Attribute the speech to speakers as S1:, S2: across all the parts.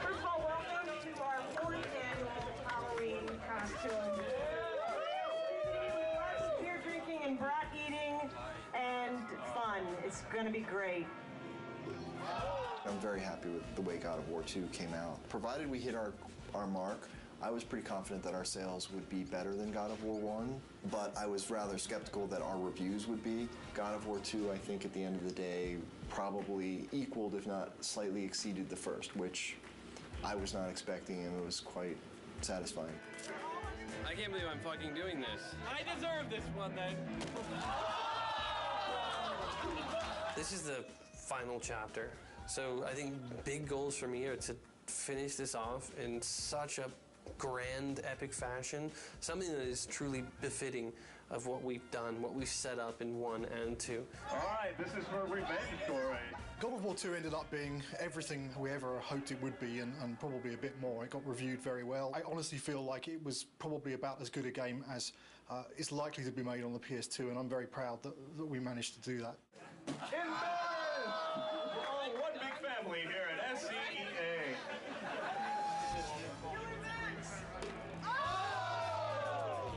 S1: First of all, welcome to our 40th annual Halloween costume. Lots of beer drinking and brat eating and fun. It's going to be great.
S2: I'm very happy with the way God of War 2 came out. Provided we hit our mark, I was pretty confident that our sales would be better than God of War 1, but I was rather skeptical that our reviews would be. God of War 2, I think at the end of the day, probably equaled, if not slightly exceeded the first, which I was not expecting, and it was quite satisfying.
S3: I can't believe I'm fucking doing this.
S4: I deserve this one, then.
S3: This is the final chapter. So I think big goals for me are to finish this off in such a grand, epic fashion, something that is truly befitting of what we've done, what we've set up in 1 and 2.
S5: All right, this is her revenge story.
S6: God of War 2 ended up being everything we ever hoped it would be, and probably a bit more. It got reviewed very well. I honestly feel like it was probably about as good a game as is likely to be made on the PS2, and I'm very proud that we managed to do that.
S5: Oh, one big family here at SCEA.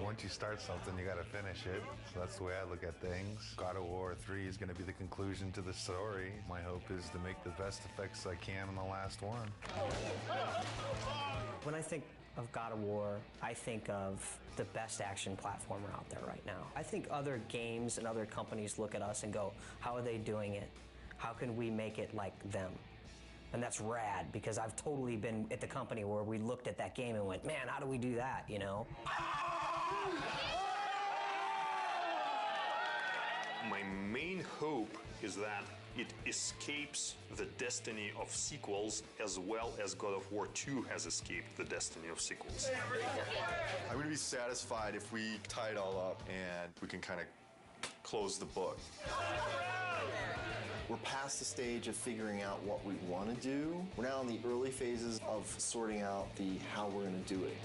S7: Once you start something, you got to finish it. So that's the way I look at things. God of War 3 is going to be the conclusion to the story. My hope is to make the best effects I can on the last one.
S8: When I think of God of War, I think of the best action platformer out there right now. I think other games and other companies look at us and go, how are they doing it? How can we make it like them? And that's rad, because I've totally been at the company where we looked at that game and went, man, how do we do that, you know?
S9: My main hope is that it escapes the destiny of sequels as well as God of War 2 has escaped the destiny of sequels.
S10: I'm going to be satisfied if we tie it all up and we can kind of close the book.
S2: We're past the stage of figuring out what we want to do. We're now in the early phases of sorting out the how we're going to do it.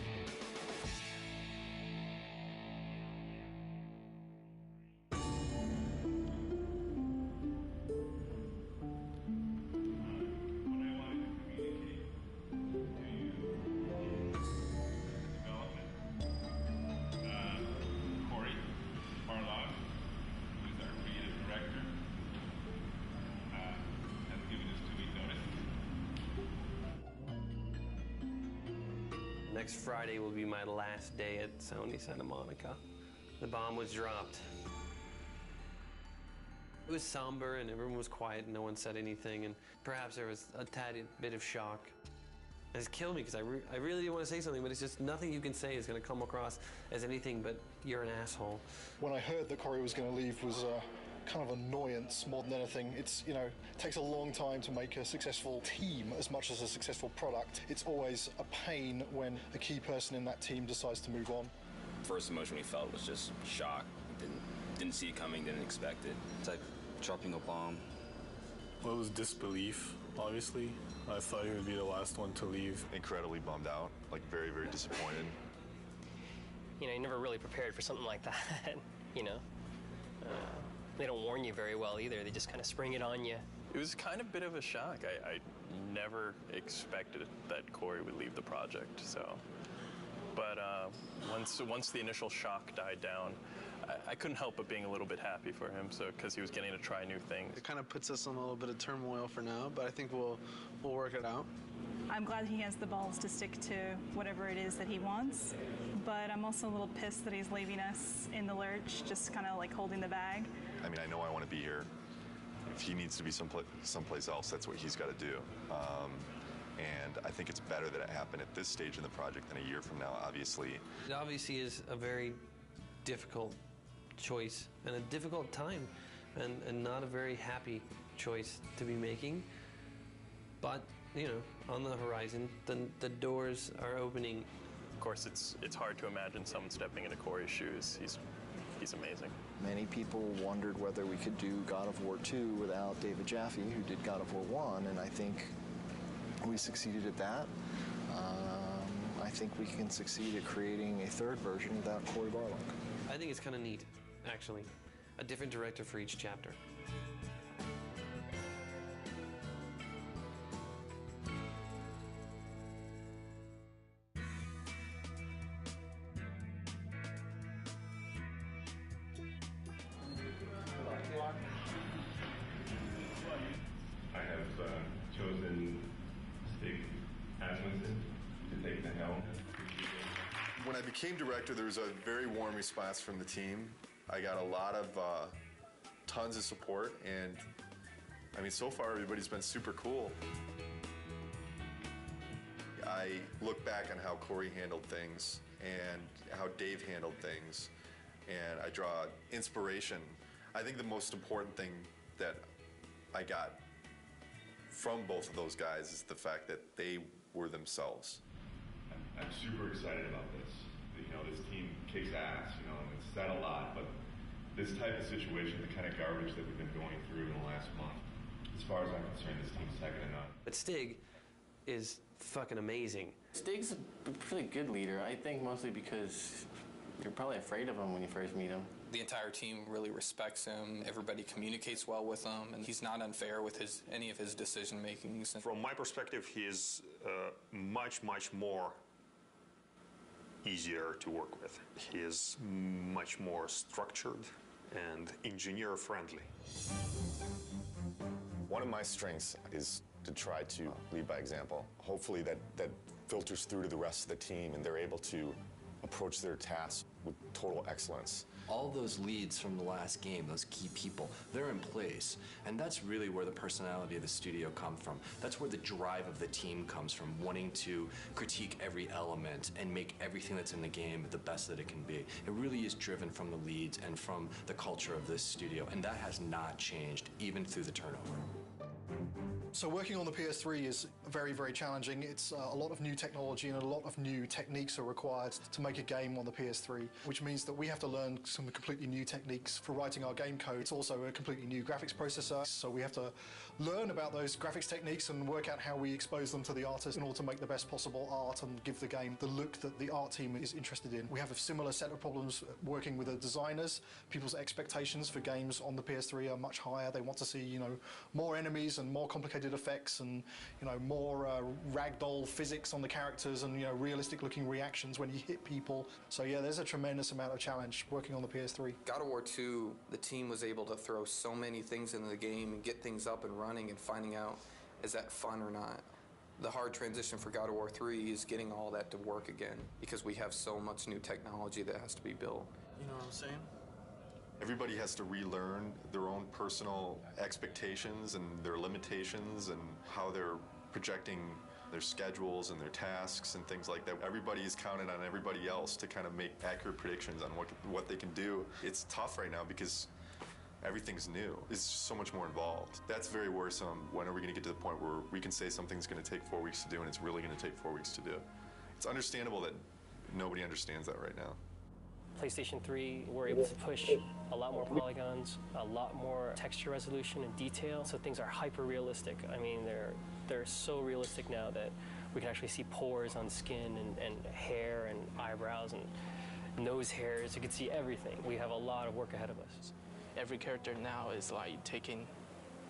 S3: Next Friday will be my last day at Sony Santa Monica. The bomb was dropped. It was somber and everyone was quiet and no one said anything, and perhaps there was a tad bit of shock. It's killed me because I really didn't want to say something, but it's just nothing you can say is going to come across as anything but you're an asshole.
S6: When I heard that Corey was going to leave was kind of annoyance more than anything. It's, you know, it takes a long time to make a successful team as much as a successful product. It's always a pain when a key person in that team decides to move on.
S11: First emotion we felt was just shock. Didn't see it coming, didn't expect it. It's like dropping a bomb.
S12: Well, it was disbelief, obviously. I thought he would be the last one to leave.
S10: Incredibly bummed out, like very, very disappointed.
S13: You know, you never really prepared for something like that, you know. They don't warn you very well either. They just kind of spring it on you.
S12: It was kind of a bit of a shock. I never expected that Corey would leave the project, so. But once the initial shock died down, I couldn't help but being a little bit happy for him, so because he was getting to try new things.
S14: It kind of puts us in a little bit of turmoil for now, but I think we'll work it out.
S15: I'm glad he has the balls to stick to whatever it is that he wants, but I'm also a little pissed that he's leaving us in the lurch, just kind of like holding the bag.
S10: I mean, I know I want to be here. If he needs to be someplace else, that's what he's got to do. And I think it's better that it happened at this stage in the project than a year from now, obviously.
S3: It obviously is a very difficult choice and a difficult time and not a very happy choice to be making. But, you know, on the horizon, the doors are opening.
S12: Of course, it's hard to imagine someone stepping into Corey's shoes. He's amazing.
S2: Many people wondered whether we could do God of War 2 without David Jaffe, who did God of War 1, and I think we succeeded at that. I think we can succeed at creating a third version without Cory Barlog.
S3: I think it's kind of neat, actually. A different director for each chapter.
S16: take the helm?
S10: When I became director, there was a very warm response from the team. I got a lot of tons of support, and I mean, so far everybody's been super cool. I look back on how Corey handled things and how Dave handled things, and I draw inspiration. I think the most important thing that I got from both of those guys is the fact that they were themselves.
S16: I'm super excited about this. You know, this team kicks ass, you know, and it's said a lot, but this type of situation, the kind of garbage that we've been going through in the last month, as far as I'm concerned, this team's second to none.
S3: But Stig is fucking amazing.
S17: Stig's a pretty good leader, I think mostly because you're probably afraid of him when you first meet him.
S18: The entire team really respects him. Everybody communicates well with him, and he's not unfair with any of his decision makings.
S9: From my perspective, he is much more easier to work with. He is much more structured and engineer friendly.
S19: One of my strengths is to try to lead by example. Hopefully that filters through to the rest of the team and they're able to approach their tasks with total excellence.
S20: All those leads from the last game, those key people, they're in place. And that's really where the personality of the studio comes from. That's where the drive of the team comes from, wanting to critique every element and make everything that's in the game the best that it can be. It really is driven from the leads and from the culture of this studio, and that has not changed, even through the turnover.
S6: So working on the PS3 is very, very challenging. It's a lot of new technology and a lot of new techniques are required to make a game on the PS3, which means that we have to learn some completely new techniques for writing our game code. It's also a completely new graphics processor, so we have to learn about those graphics techniques and work out how we expose them to the artist in order to make the best possible art and give the game the look that the art team is interested in. We have a similar set of problems working with the designers. People's expectations for games on the PS3 are much higher. They want to see, more enemies and more complicated effects and more ragdoll physics on the characters and realistic looking reactions when you hit people. So yeah, there's a tremendous amount of challenge working on the PS3.
S18: God of War 2, the team was able to throw so many things into the game and get things up and running and finding out, is that fun or not? The hard transition for God of War 3 is getting all that to work again because we have so much new technology that has to be built.
S14: You know what I'm saying?
S10: Everybody has to relearn their own personal expectations and their limitations and how they're projecting their schedules and their tasks and things like that. Everybody is counted on everybody else to kind of make accurate predictions on what they can do. It's tough right now because everything's new. It's just so much more involved. That's very worrisome. When are we going to get to the point where we can say something's going to take 4 weeks to do and it's really going to take 4 weeks to do? It's understandable that nobody understands that right now.
S13: PlayStation 3, we're able to push a lot more polygons, a lot more texture resolution and detail, so things are hyper realistic. I mean, they're so realistic now that we can actually see pores on skin and hair and eyebrows and nose hairs. You can see everything. We have a lot of work ahead of us.
S4: Every character now is like taking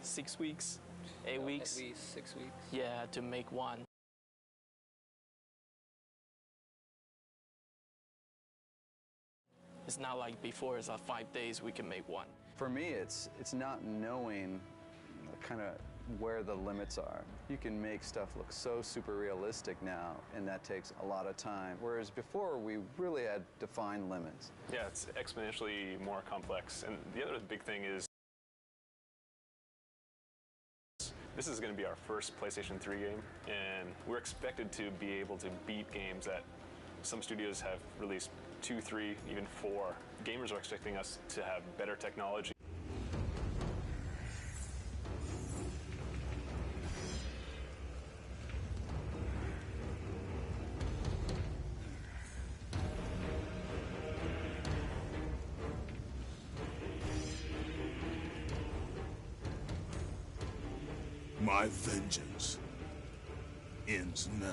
S4: 6 weeks, 8 weeks.
S13: At least 6 weeks.
S4: Yeah, to make one. It's not like before, it's like 5 days we can make one.
S21: For me, it's not knowing kind of where the limits are. You can make stuff look so super realistic now, and that takes a lot of time. Whereas before, we really had defined limits.
S22: Yeah, it's exponentially more complex. And the other big thing is this is going to be our first PlayStation 3 game, and we're expected to be able to beat games that some studios have released 2, 3, even 4. Gamers are expecting us to have better technology.
S23: My vengeance ends now.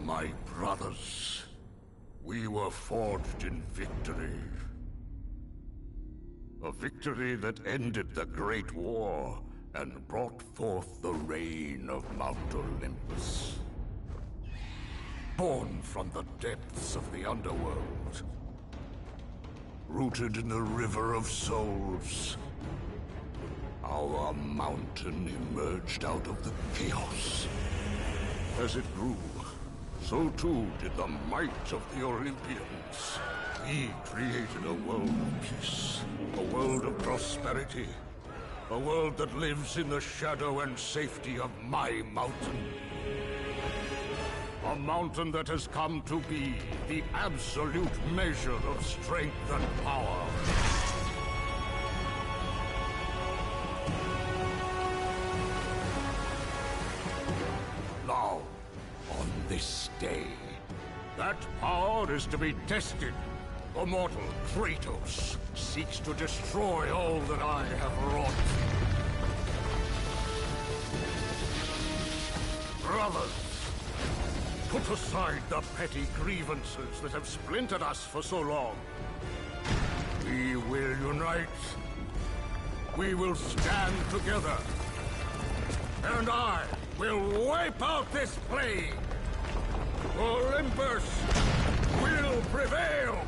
S23: My brothers, we were forged in victory. A victory that ended the Great War and brought forth the reign of Mount Olympus. Born from the depths of the underworld, rooted in the River of Souls, Our mountain emerged out of the chaos. As it grew, so too did the might of the Olympians. We created a world of peace, a world of prosperity, a world that lives in the shadow and safety of my mountain. A mountain that has come to be the absolute measure of strength and power. Now, on this day, that power is to be tested. The mortal Kratos seeks to destroy all that I have wrought. Brothers, put aside the petty grievances that have splintered us for so long. We will unite. We will stand together. And I will wipe out this plague. Olympus will prevail.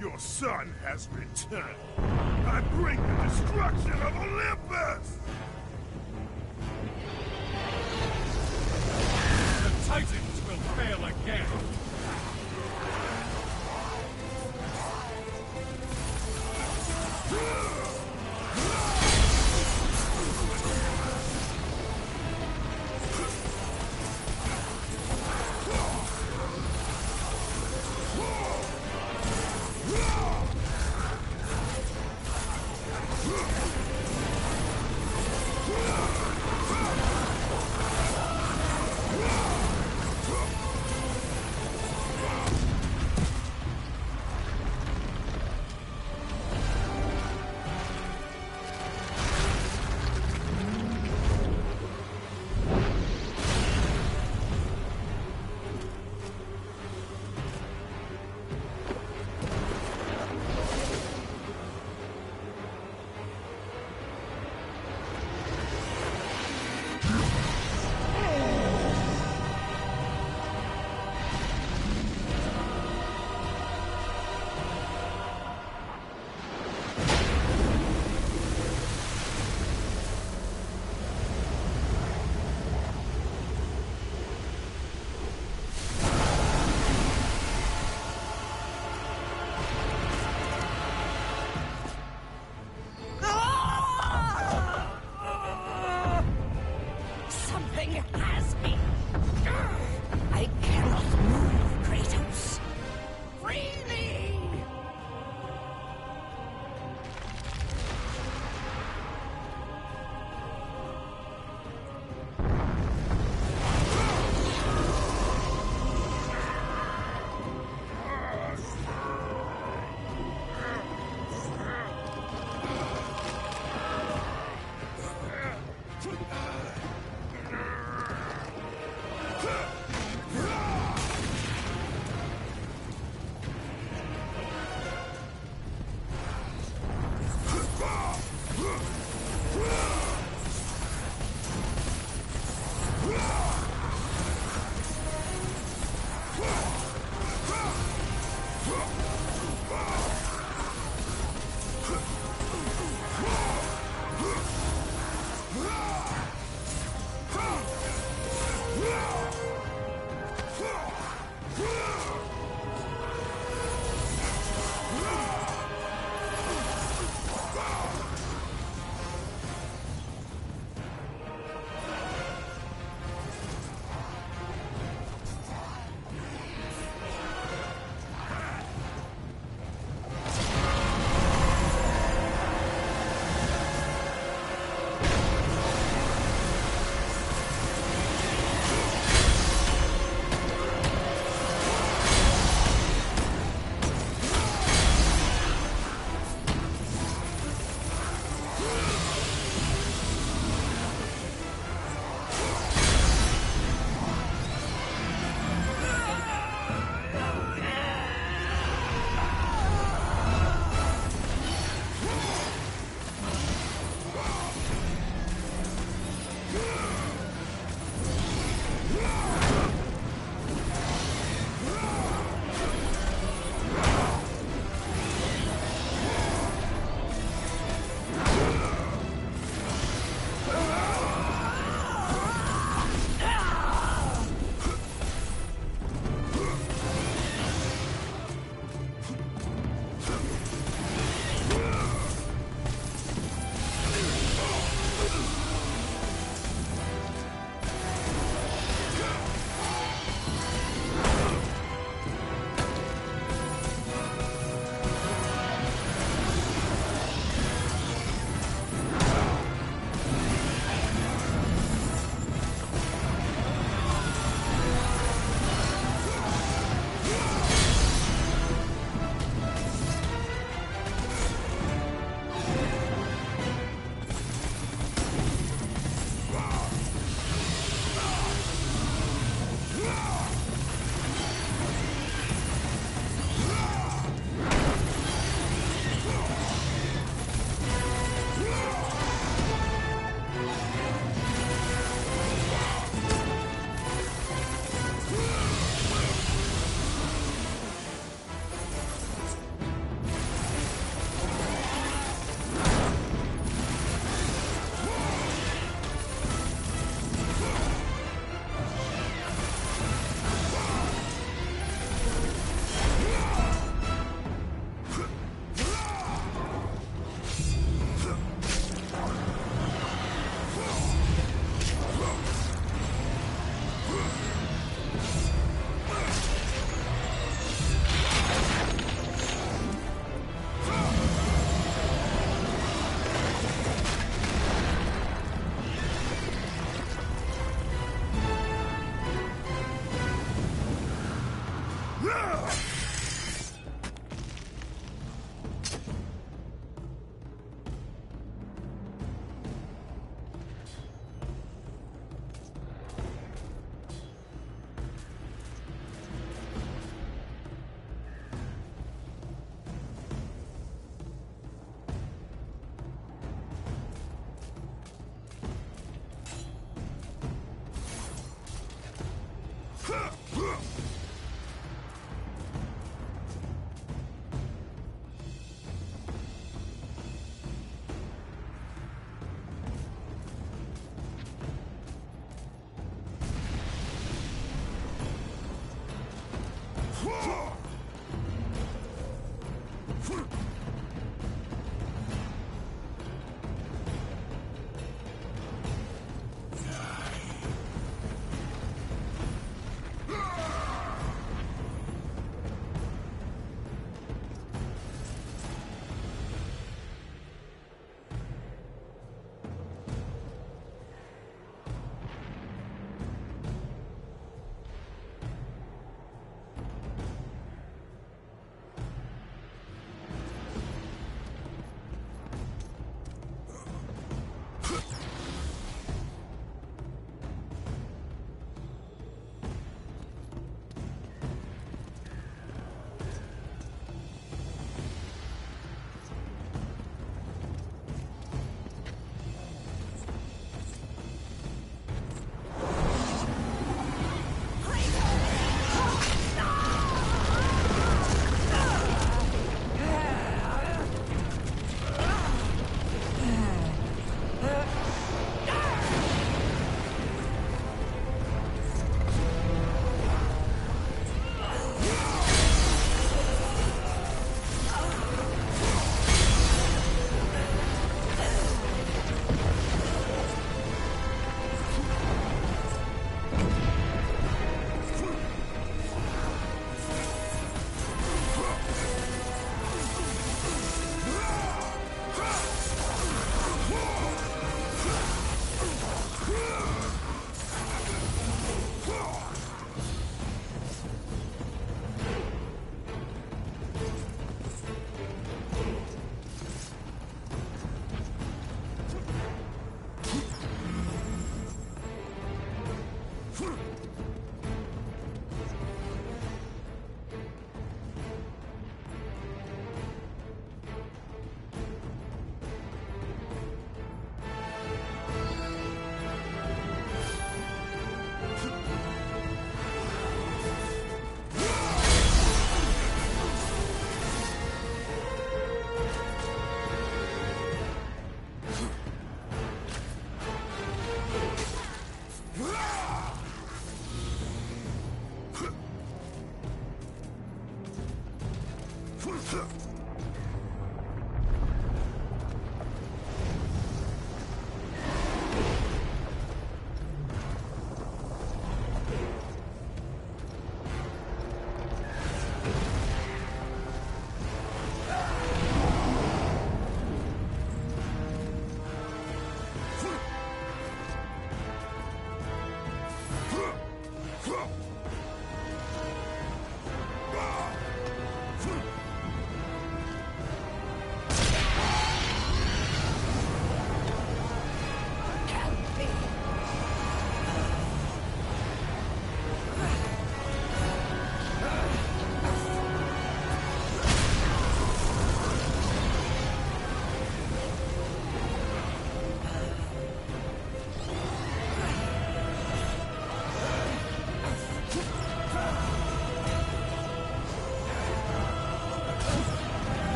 S23: Your son has returned. I bring the destruction of Olympus! The Titans will fail again!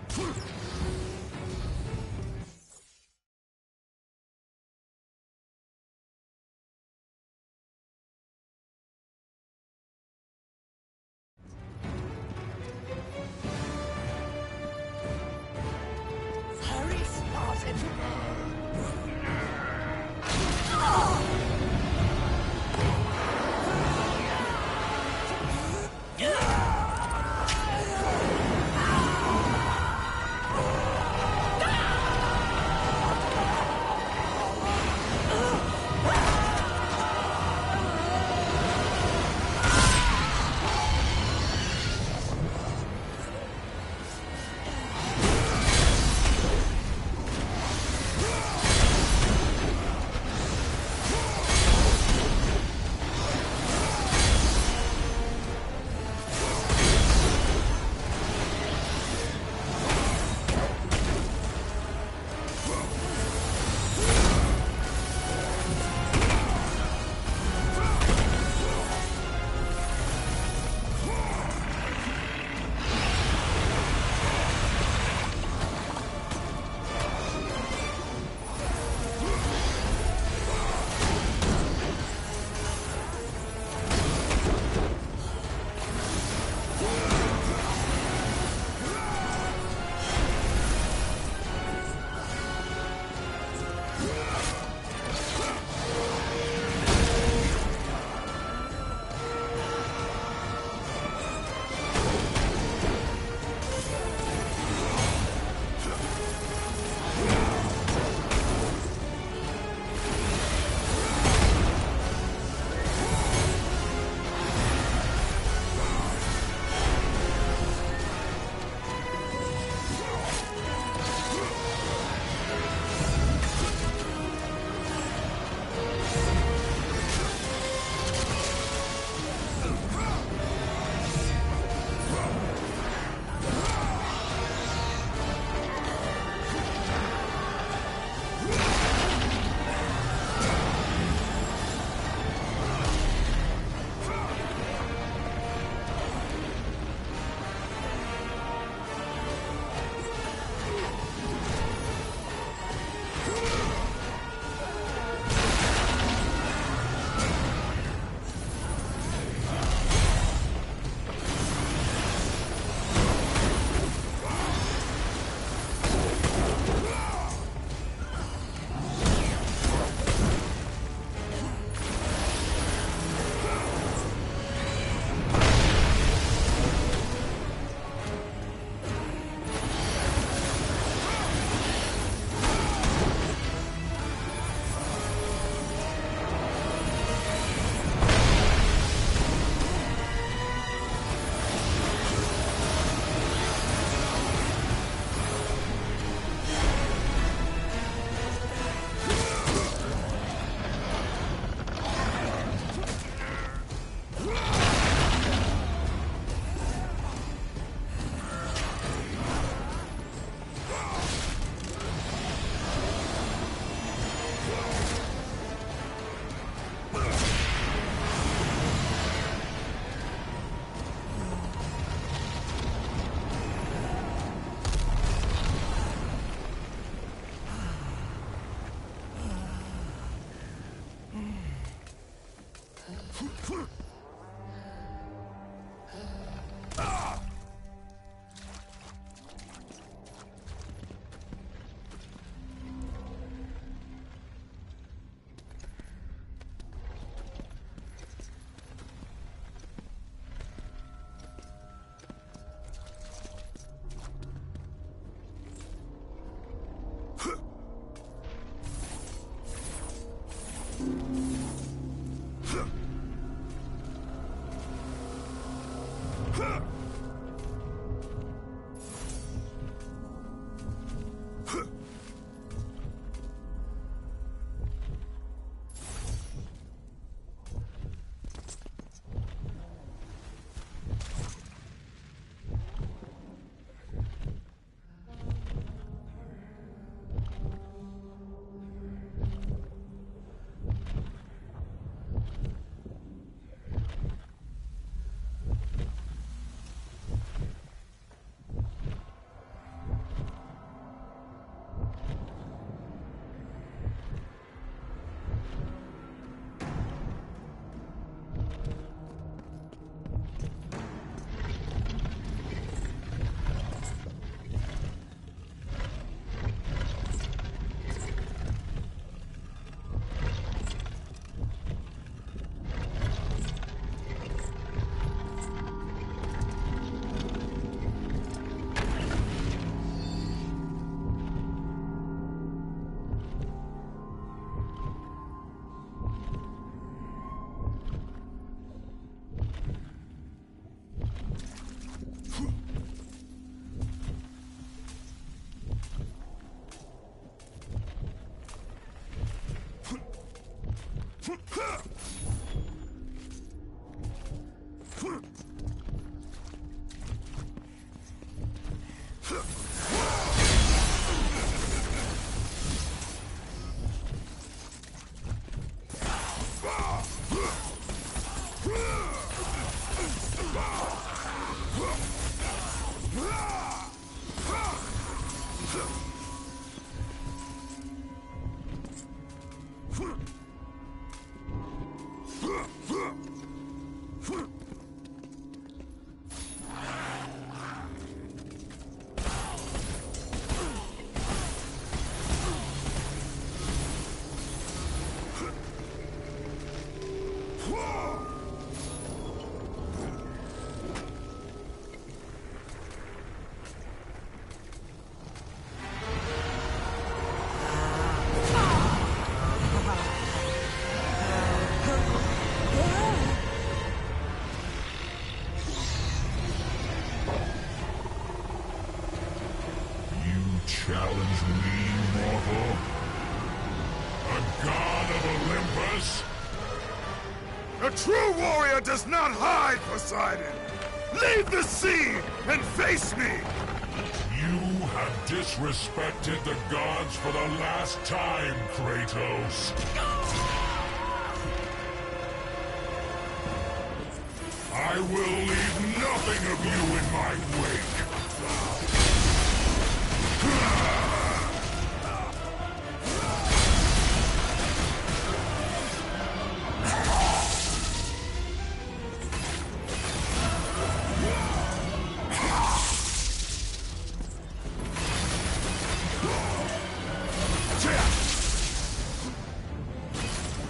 S1: Very spotted.
S23: Challenge me, mortal? A god of Olympus? A true warrior does not hide, Poseidon! Leave the sea and face me! You have disrespected the gods for the last time, Kratos. I will leave nothing of you in my wake.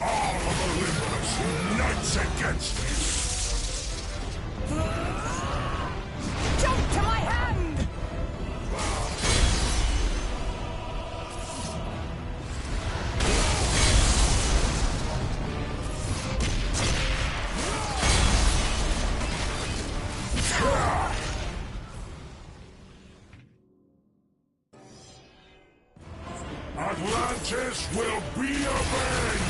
S23: All of Olympus unites against me.
S1: Jump to my hand!
S23: Atlantis will be avenged!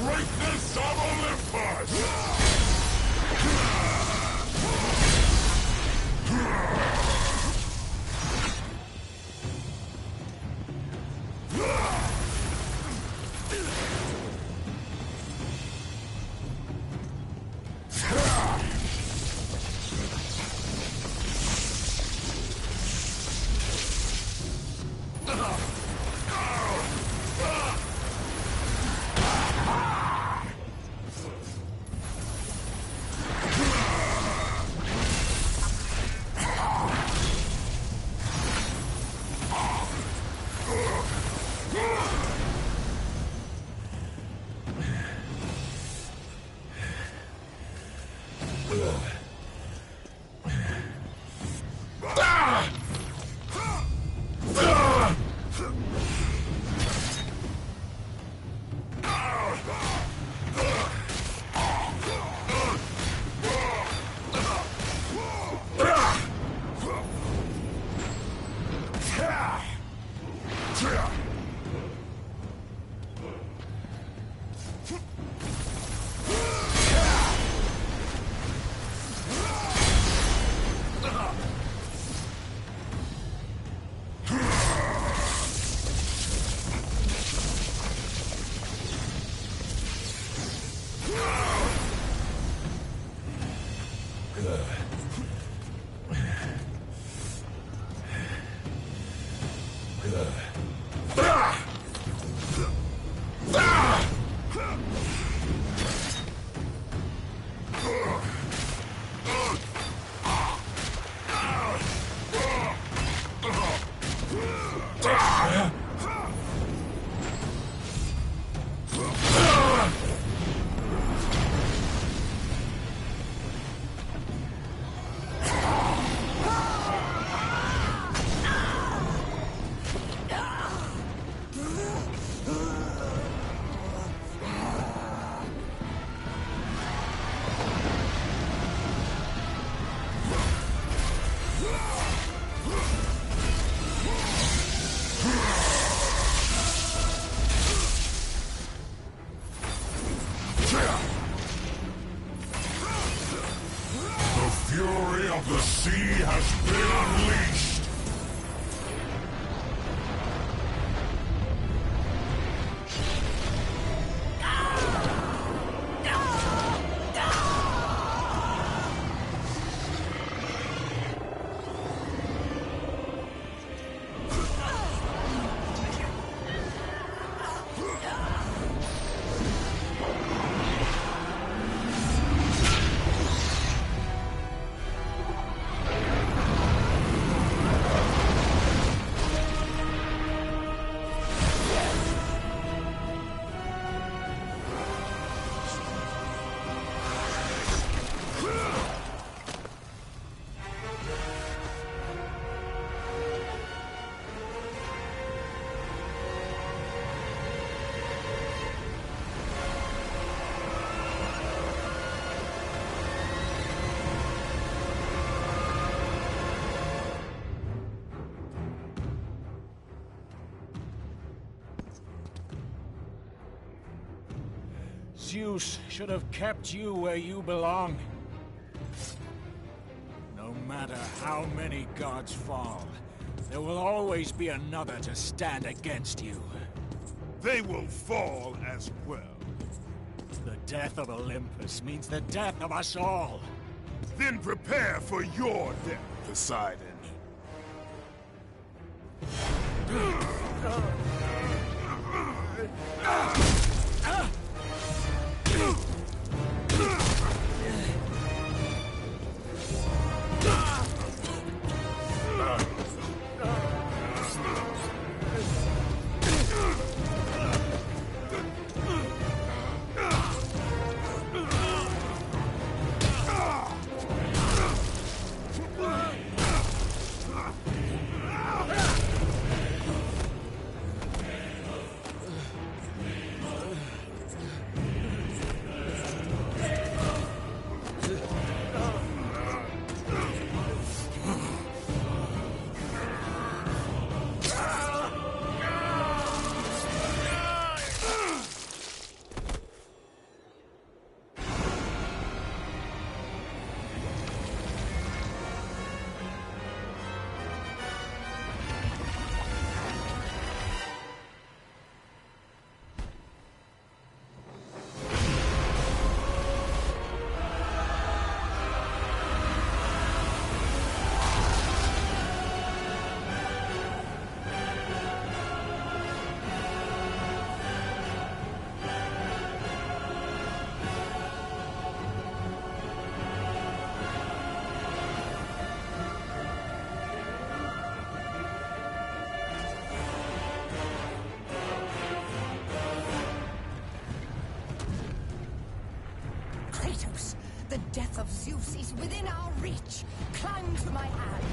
S23: greatness of Olympus! The sea has been unleashed!
S5: Zeus should have kept you where you belong. No matter how many gods fall, there will always be another to stand against you.
S23: They will fall as well.
S5: The death of Olympus means the death of us all.
S23: Then prepare for your death, Poseidon.
S1: The death of Zeus is within our reach. Climb to my hand.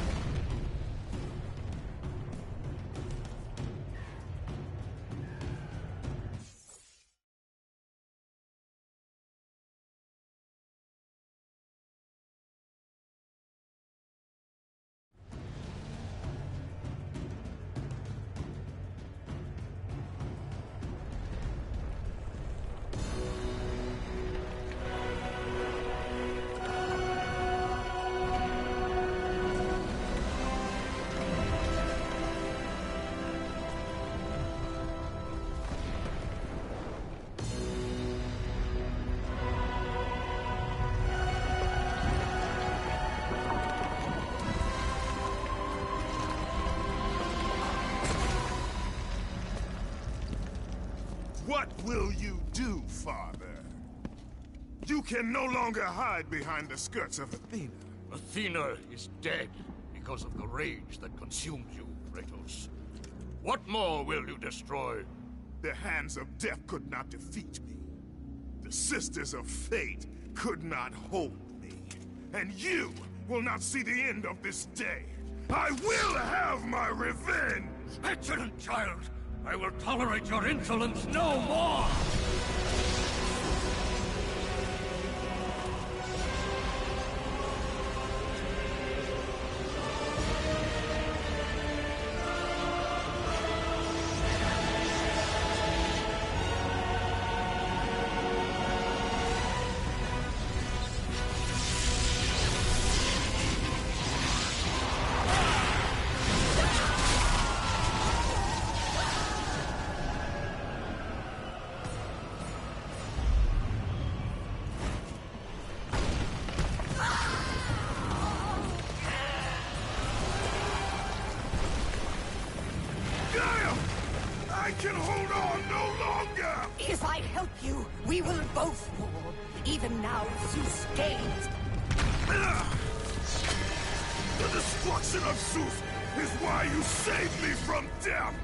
S7: What will you do, Father? You can no longer hide behind the skirts of Athena.
S23: Athena is dead because of the rage that consumed you, Kratos. What more will you destroy?
S7: The hands of death could not defeat me. The Sisters of Fate could not hold me. And you will not see the end of this day. I will have my revenge!
S23: Excellent child! I will tolerate your insolence no more!
S7: I can hold on no longer!
S1: If I help you, we will both fall. Even now, Zeus gains.
S7: The destruction of Zeus is why you saved me from death!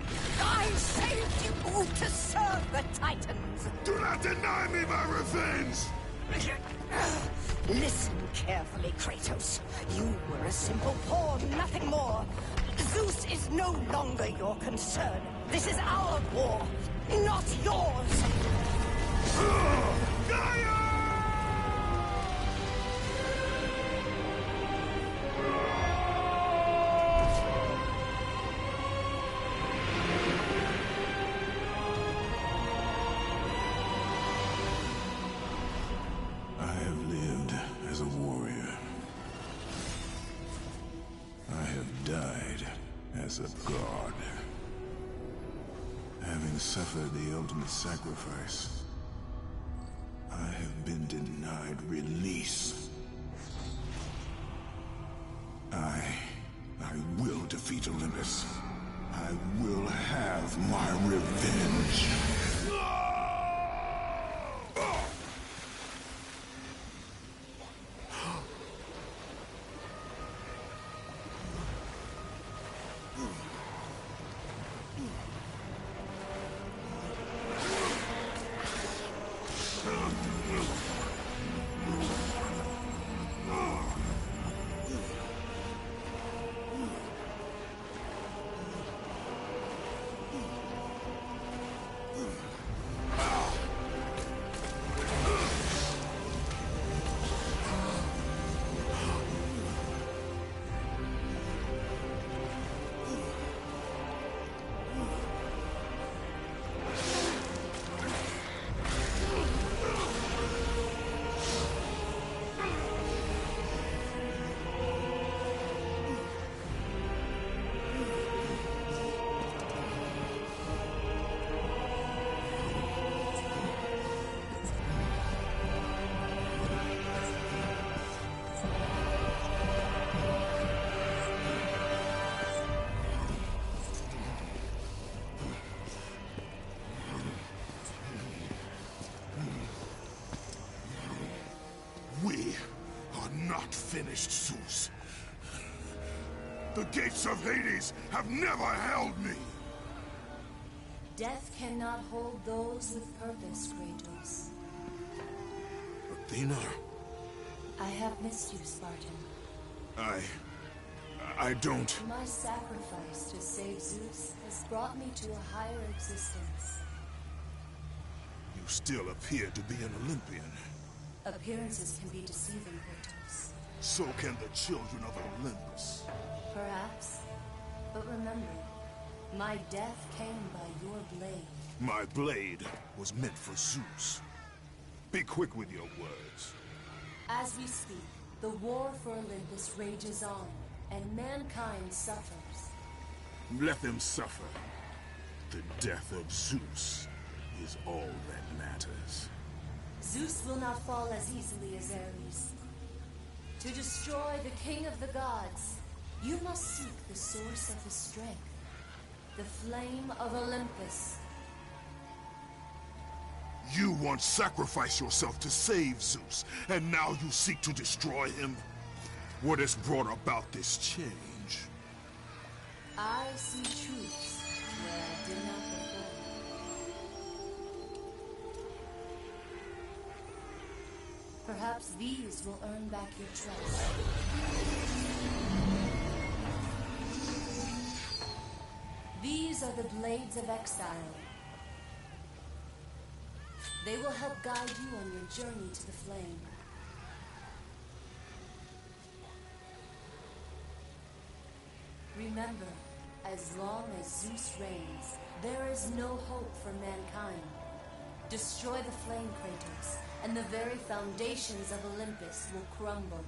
S1: I saved you to serve the Titans!
S7: Do not deny me my revenge!
S1: Listen carefully, Kratos. You were a simple pawn, nothing more. Zeus is no longer your concern. This is our war, not yours!
S7: Gaia!
S23: I have lived as a warrior. I have died as a god. Having suffered the ultimate sacrifice, I have been denied release. I will defeat Olympus. I will have my revenge.
S7: We are not finished, Zeus. The gates of Hades have never held me.
S8: Death cannot hold those with purpose, Kratos.
S23: Athena,
S8: I have missed you, Spartan.
S7: I don't.
S8: My sacrifice to save Zeus has brought me to a higher existence.
S7: You still appear to be an Olympian.
S8: Appearances can be deceiving, Kratos.
S7: So can the children of Olympus.
S8: Perhaps. But remember, my death came by your blade.
S7: My blade was meant for Zeus. Be quick with your words.
S8: As we speak, the war for Olympus rages on, and mankind suffers.
S7: Let them suffer. The death of Zeus is all that matters.
S8: Zeus will not fall as easily as Ares. To destroy the king of the gods, you must seek the source of his strength, the flame of Olympus.
S7: You once sacrificed yourself to save Zeus, and now you seek to destroy him? What has brought about this change?
S8: I see truths where I did not before. Perhaps these will earn back your trust. These are the Blades of Exile. They will help guide you on your journey to the flame. Remember, as long as Zeus reigns, there is no hope for mankind. Destroy the flame, Kratos, and the very foundations of Olympus will crumble.